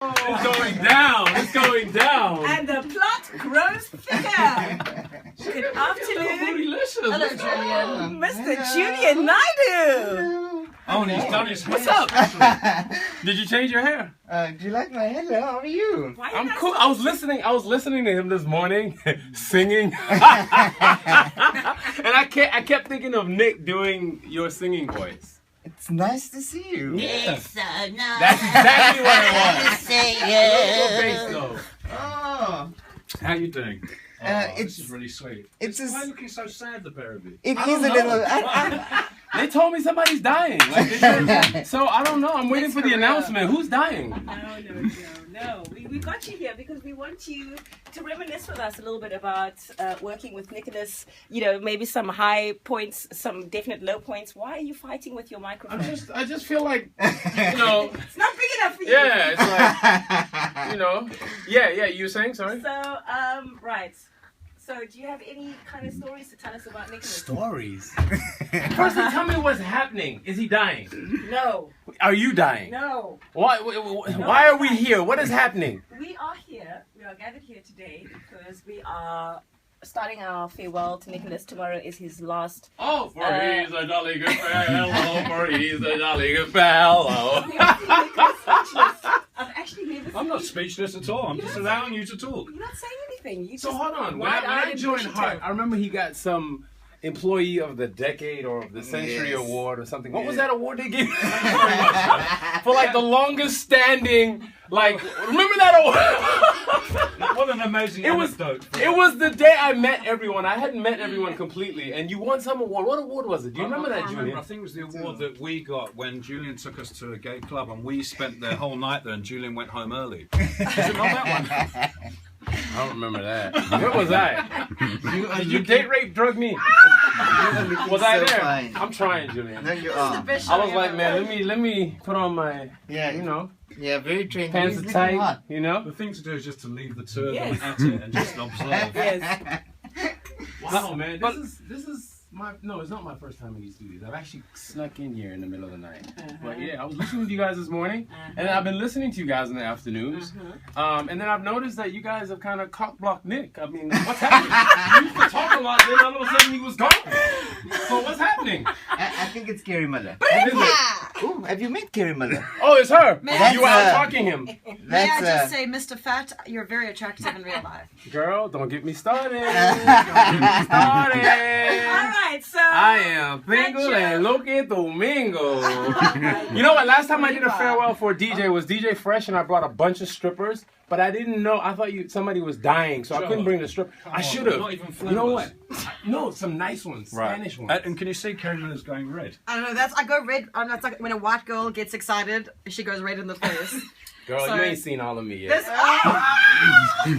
It's going down. It's going down. And the plot grows thicker. Good afternoon, Delicious. Hello, Julian. Mr. Julian Naidu. Oh, he's done his hair. What's up? Did you change your hair? Do you like my hair? How are you? Why I'm not cool. so- I was listening to him this morning, singing, and I kept thinking of Nick doing your singing voice. It's nice to see you. Yeah. So nice. That's exactly what it was. Say Your bass you. though. Oh, How you doing? it's- This is really sweet. it's Why are just, you looking so sad, the pair of you? it I is don't a little. know. They told me somebody's dying. Like, so I don't know. I'm waiting for the announcement. Who's dying? No. We got you here because we want you to reminisce with us a little bit about working with Nicholas. You know, maybe some high points, some definite low points. Why are you fighting with your microphone? I just feel like, you know, It's not big enough for you. yeah, it's like, you know, yeah. You were saying, sorry. So, right. So, do you have any kind of stories to tell us about Nicholas? Stories. Firstly, tell me what's happening. Is he dying? No. Are you dying? No. Why are we here? What is happening? We are here. We are gathered here today because we are starting our farewell to Nicholas. Tomorrow is his last. Oh, for he's a jolly good fellow. For he's a jolly good fellow. I've actually never. I'm not seen- speechless at all. I'm just allowing you to talk. You're not saying anything. You So just hold on. When wide-eyed I and joined bushy Heart, tailed. I remember he got some Employee of the Decade or of the Century Yes. Award or something. What was Yeah. that award they gave? For like the longest standing, like, remember that award? What an amazing It was anecdote. the day I met everyone. I hadn't met everyone completely, and you won some award. What award was it? Do you remember that, I Julian? I think it was the award that we got when Julian took us to a gay club and we spent the whole night there and Julian went home early. Is it not that one? I don't remember that. Where was I? Did you date rape drug me? Was I so there? fine. I'm trying, Julian. No, you are. I was like, man, let me put on my, Yeah, you know, yeah, very trained. pants He's are looking tight, hot. you know. The thing to do is just to leave the two of them Yes. at it and just observe. Yes. Wow, man, this is my it's not my first time in these studios. I've actually snuck in here in the middle of the night. But yeah, I was listening to you guys this morning, and then I've been listening to you guys in the afternoons. And then I've noticed that you guys have kind of cock blocked Nick. I mean, what's happening? You used to talk a lot, then all of a sudden he was gone. So what's happening? I think it's Carrie Muller. What is it? Oh, have you met Carrie Muller? Oh, it's her. That's, You were out talking him. May I That's just say, Mr. Fat, you're very attractive in real life. Girl, don't get me started. Don't get me started. All right. So. I am single and looking domingo. You know what? Last time I did a farewell for DJ was DJ Fresh, and I brought a bunch of strippers, but I didn't know. I thought somebody was dying, so I couldn't bring the stripper. I should have. Not even You know what? flowers. No, some nice ones, Spanish ones. And can you see Kerry Miller's going red? I don't know, I go red, that's like when a white girl gets excited, she goes red in the face. Girl, you sorry. ain't seen all of me yet. This,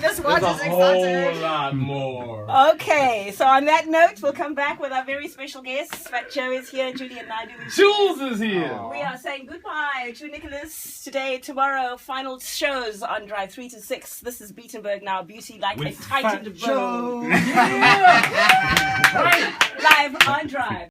this watch There's is a whole excited. lot more. Okay, so on that note, we'll come back with our very special guests. Fat Joe is here, Julian Naidu is here. Jules is here. We are saying goodbye to Nicholas today, tomorrow. Final shows on Drive 3 to 6. This is Beatenberg Now, Beauty Like a With Tightened Fat Bow. Yeah. Right. Live on Drive.